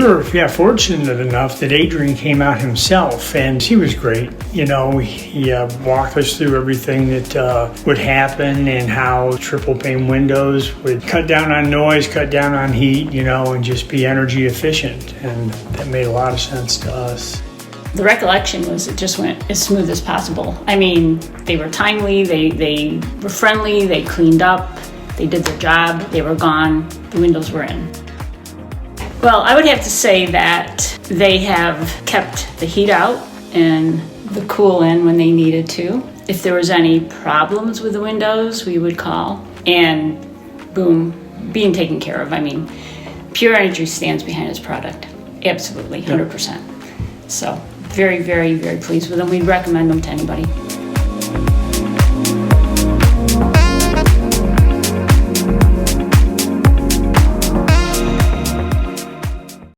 were fortunate enough that Adrian came out himself, and he was great. You know, he walked us through everything that would happen and how triple pane windows would cut down on noise, cut down on heat, you know, and just be energy efficient. And that made a lot of sense to us. The recollection was it just went as smooth as possible. I mean, they were timely, they were friendly, they cleaned up, they did their job, they were gone, the windows were in. Well, I would have to say that they have kept the heat out and the cool in when they needed to. If there was any problems with the windows, we would call, and boom, being taken care of. I mean, Pure Energy stands behind its product. Absolutely, 100%. So very, very, very pleased with them. We'd recommend them to anybody.